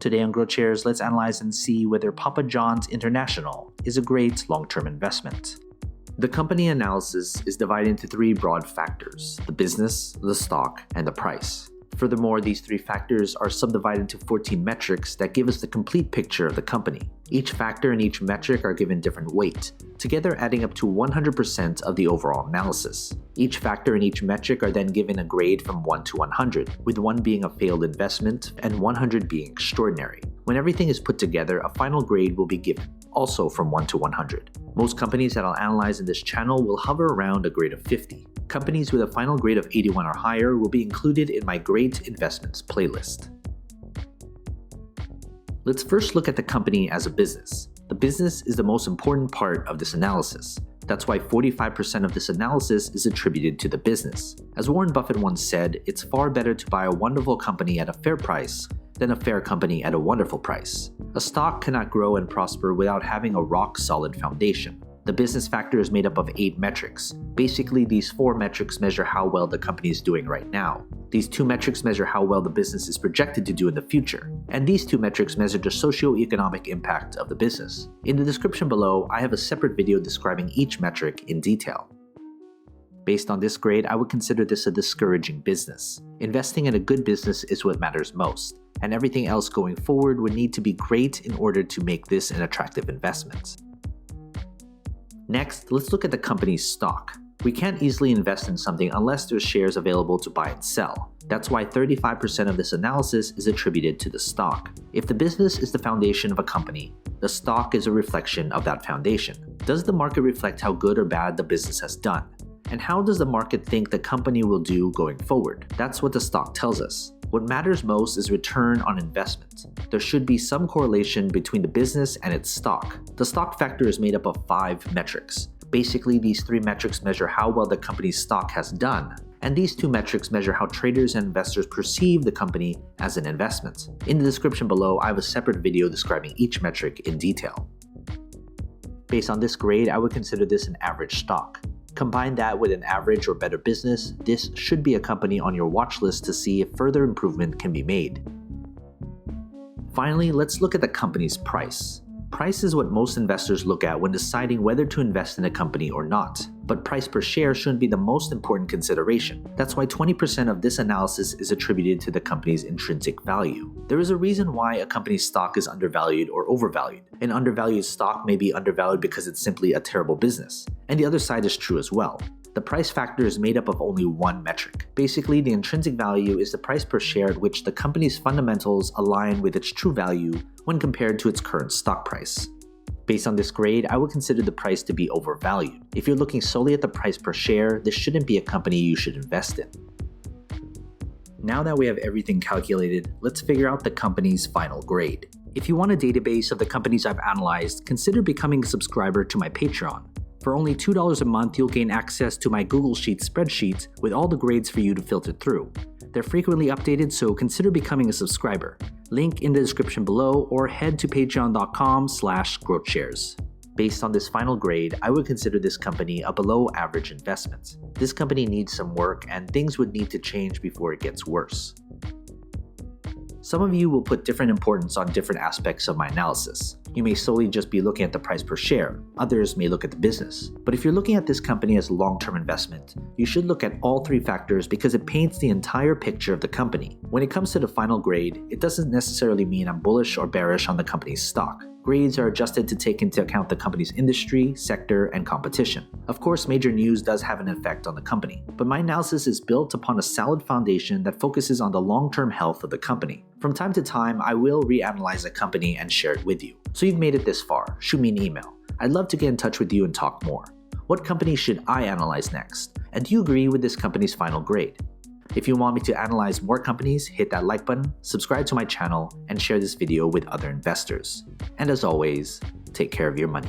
Today on GrowthShares, let's analyze and see whether Papa John's International is a great long-term investment. The company analysis is divided into three broad factors: the business, the stock, and the price. Furthermore, these three factors are subdivided into 14 metrics that give us the complete picture of the company. Each factor and each metric are given different weight, together adding up to 100% of the overall analysis. Each factor and each metric are then given a grade from 1 to 100, with 1 being a failed investment and 100 being extraordinary. When everything is put together, a final grade will be given, also from 1 to 100. Most companies that I'll analyze in this channel will hover around a grade of 50. Companies with a final grade of 81 or higher will be included in my Great Investments playlist. Let's first look at the company as a business. The business is the most important part of this analysis. That's why 45% of this analysis is attributed to the business. As Warren Buffett once said, it's far better to buy a wonderful company at a fair price than a fair company at a wonderful price. A stock cannot grow and prosper without having a rock-solid foundation. The business factor is made up of 8 metrics. Basically, these 4 metrics measure how well the company is doing right now. These 2 metrics measure how well the business is projected to do in the future. And these 2 metrics measure the socio-economic impact of the business. In the description below, I have a separate video describing each metric in detail. Based on this grade, I would consider this a discouraging business. Investing in a good business is what matters most, and everything else going forward would need to be great in order to make this an attractive investment. Next, let's look at the company's stock. We can't easily invest in something unless there's shares available to buy and sell. That's why 35% of this analysis is attributed to the stock. If the business is the foundation of a company, the stock is a reflection of that foundation. Does the market reflect how good or bad the business has done? And how does the market think the company will do going forward? That's what the stock tells us. What matters most is return on investment. There should be some correlation between the business and its stock. The stock factor is made up of 5 metrics. Basically, these 3 metrics measure how well the company's stock has done, and these 2 metrics measure how traders and investors perceive the company as an investment. In the description below, I have a separate video describing each metric in detail. Based on this grade, I would consider this an average stock. Combine that with an average or better business, this should be a company on your watch list to see if further improvement can be made. Finally, let's look at the company's price. Price is what most investors look at when deciding whether to invest in a company or not, but price per share shouldn't be the most important consideration. That's why 20% of this analysis is attributed to the company's intrinsic value. There is a reason why a company's stock is undervalued or overvalued. An undervalued stock may be undervalued because it's simply a terrible business, and the other side is true as well. The price factor is made up of only 1 metric. Basically, the intrinsic value is the price per share at which the company's fundamentals align with its true value when compared to its current stock price. Based on this grade, I would consider the price to be overvalued. If you're looking solely at the price per share, this shouldn't be a company you should invest in. Now that we have everything calculated, let's figure out the company's final grade. If you want a database of the companies I've analyzed, consider becoming a subscriber to my Patreon. For only $2 a month, you'll gain access to my Google Sheets spreadsheet with all the grades for you to filter through. They're frequently updated, so consider becoming a subscriber. Link in the description below, or head to patreon.com/growthshares. Based on this final grade, I would consider this company a below average investment. This company needs some work, and things would need to change before it gets worse. Some of you will put different importance on different aspects of my analysis. You may solely just be looking at the price per share. Others may look at the business. But if you're looking at this company as a long-term investment, you should look at all 3 factors because it paints the entire picture of the company. When it comes to the final grade, it doesn't necessarily mean I'm bullish or bearish on the company's stock. Grades are adjusted to take into account the company's industry, sector, and competition. Of course, major news does have an effect on the company, but my analysis is built upon a solid foundation that focuses on the long-term health of the company. From time to time, I will reanalyze a company and share it with you. So you've made it this far, shoot me an email. I'd love to get in touch with you and talk more. What company should I analyze next? And do you agree with this company's final grade? If you want me to analyze more companies, hit that like button, subscribe to my channel, and share this video with other investors. And as always, take care of your money.